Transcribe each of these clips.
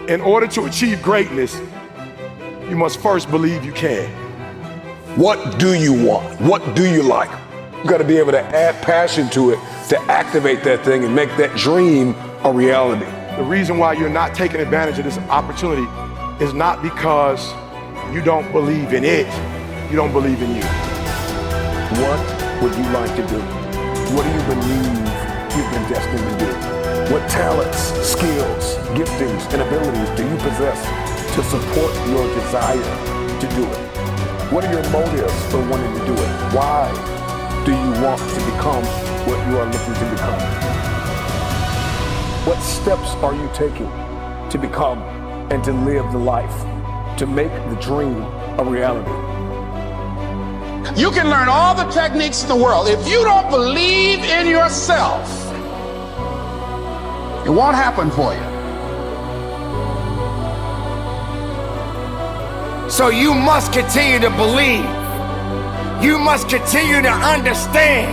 In order to achieve greatness, you must first believe you can. What do you want? What do you like? You got to be able to add passion to it to activate that thing and make that dream a reality. The reason why you're not taking advantage of this opportunity is not because you don't believe in it, you don't believe in you. What would you like to do? What do you believe you've been destined to do? What talents, skills, giftings, and abilities do you possess to support your desire to do it? What are your motives for wanting to do it? Why do you want to become what you are looking to become? What steps are you taking to become and to live the life, to make the dream a reality? You can learn all the techniques in the world. If you don't believe in yourself, it won't happen for you. So you must continue to believe. You must continue to understand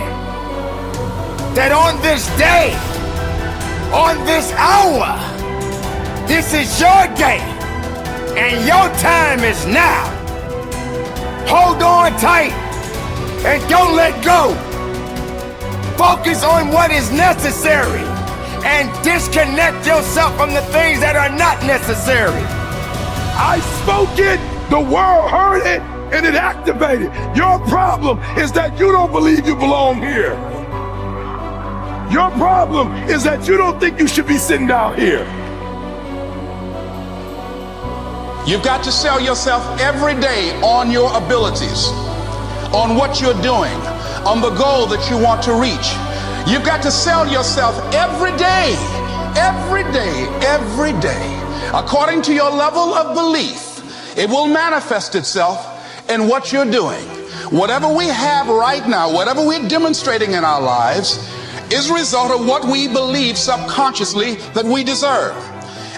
that on this day, on this hour, this is your day and your time is now. Hold on tight and don't let go. Focus on what is necessary and disconnect yourself from the things that are not necessary. I spoke it, the world heard it, and it activated. Your problem is that you don't believe you belong here. Your problem is that you don't think you should be sitting down here. You've got to sell yourself every day on your abilities, on what you're doing, on the goal that you want to reach. You've got to sell yourself every day, every day, every day. According to your level of belief, it will manifest itself in what you're doing. Whatever we have right now, whatever we're demonstrating in our lives, is a result of what we believe subconsciously that we deserve.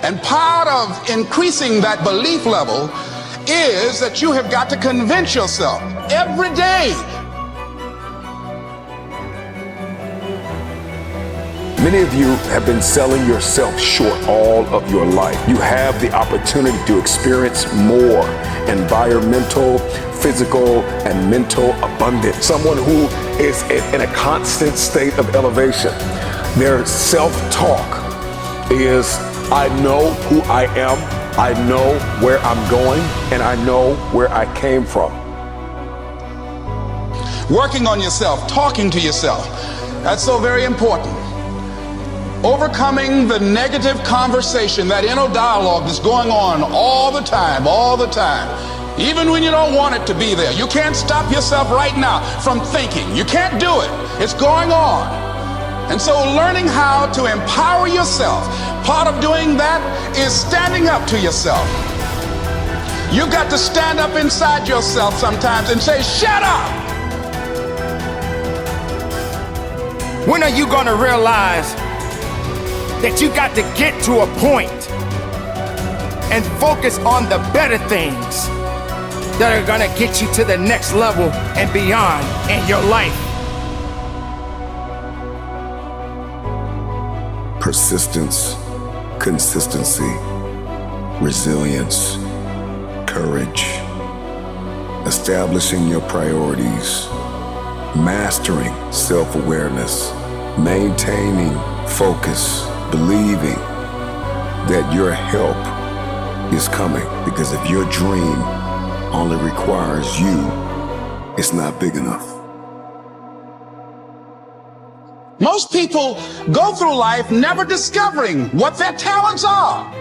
And part of increasing that belief level is that you have got to convince yourself every day. Many of you have been selling yourself short all of your life. You have the opportunity to experience more environmental, physical, and mental abundance. Someone who is in a constant state of elevation. Their self-talk is, I know who I am, I know where I'm going, and I know where I came from. Working on yourself, talking to yourself, that's so very important. Overcoming the negative conversation, that inner dialogue that's going on all the time, even when you don't want it to be there. You can't stop yourself right now from thinking. You can't do it. It's going on. And so learning how to empower yourself, part of doing that is standing up to yourself. You've got to stand up inside yourself sometimes and say, shut up! When are you gonna realize that you got to get to a point and focus on the better things that are gonna get you to the next level and beyond in your life? Persistence, consistency, resilience, courage, establishing your priorities, mastering self-awareness, maintaining focus, believing that your help is coming, because if your dream only requires you, it's not big enough. Most people go through life never discovering what their talents are.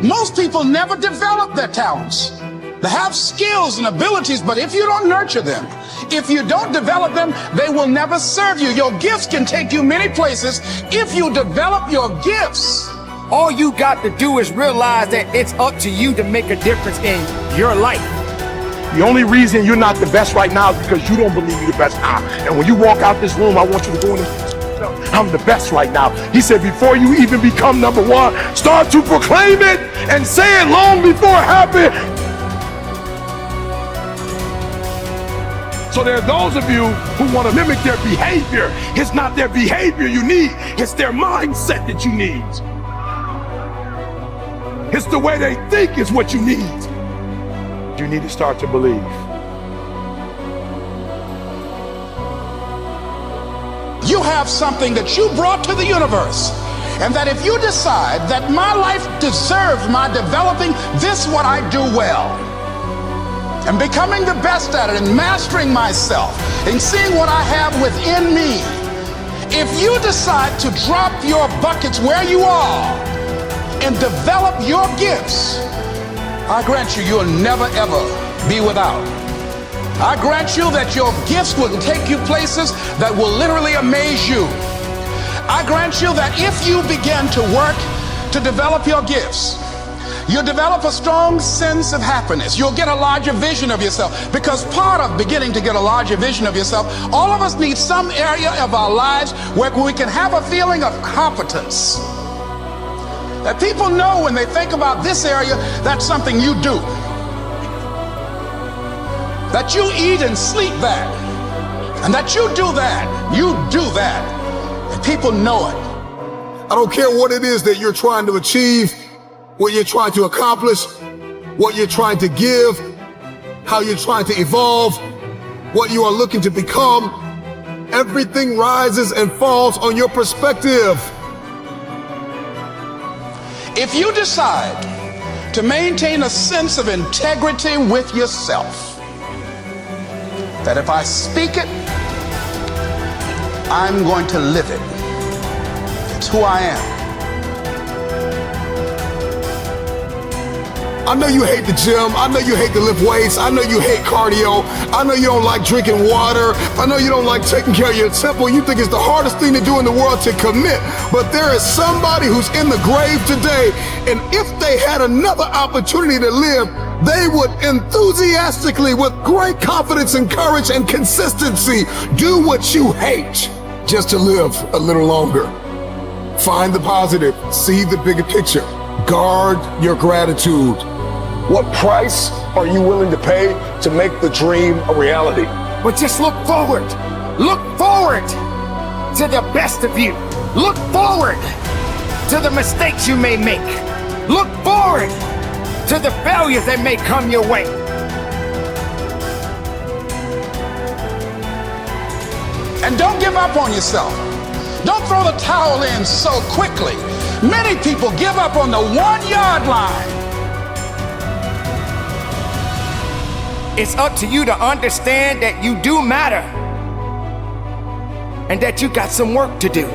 Most people never develop their talents. They have skills and abilities, but if you don't nurture them, if you don't develop them, they will never serve you. Your gifts can take you many places if you develop your gifts. All you got to do is realize that it's up to you to make a difference in your life. The only reason you're not the best right now is because you don't believe you're the best now. And when you walk out this room, I want you to go in and I'm the best right now. He said, before you even become number one, start to proclaim it and say it long before it happens. So there are those of you who want to mimic their behavior. It's not their behavior you need, it's their mindset that you need. it's the way they think is what you need. You need to start to believe. You have something that you brought to the universe, and that if you decide that my life deserves my developing this what I do well, and becoming the best at it, and mastering myself, and seeing what I have within me, if you decide to drop your buckets where you are and develop your gifts, I grant you, you'll never ever be without. I grant you that your gifts will take you places that will literally amaze you. I grant you that if you begin to work to develop your gifts, you'll develop a strong sense of happiness. You'll get a larger vision of yourself, because part of beginning to get a larger vision of yourself, all of us need some area of our lives where we can have a feeling of competence. That people know when they think about this area, that's something you do. That you eat and sleep that, and that you do that, and people know it. I don't care what it is that you're trying to achieve, what you're trying to accomplish, what you're trying to give, how you're trying to evolve, what you are looking to become. Everything rises and falls on your perspective. If you decide to maintain a sense of integrity with yourself, that if I speak it, I'm going to live it. It's who I am. I know you hate the gym. I know you hate to lift weights. I know you hate cardio. I know you don't like drinking water. I know you don't like taking care of your temple. You think it's the hardest thing to do in the world to commit. But there is somebody who's in the grave today, and if they had another opportunity to live, they would enthusiastically, with great confidence and courage and consistency, do what you hate just to live a little longer. Find the positive, see the bigger picture, guard your gratitude. What price are you willing to pay to make the dream a reality? But just look forward. Look forward to the best of you. Look forward to the mistakes you may make. Look forward to the failures that may come your way. And don't give up on yourself. Don't throw the towel in so quickly. Many people give up on the 1-yard line. It's up to you to understand that you do matter and that you got some work to do.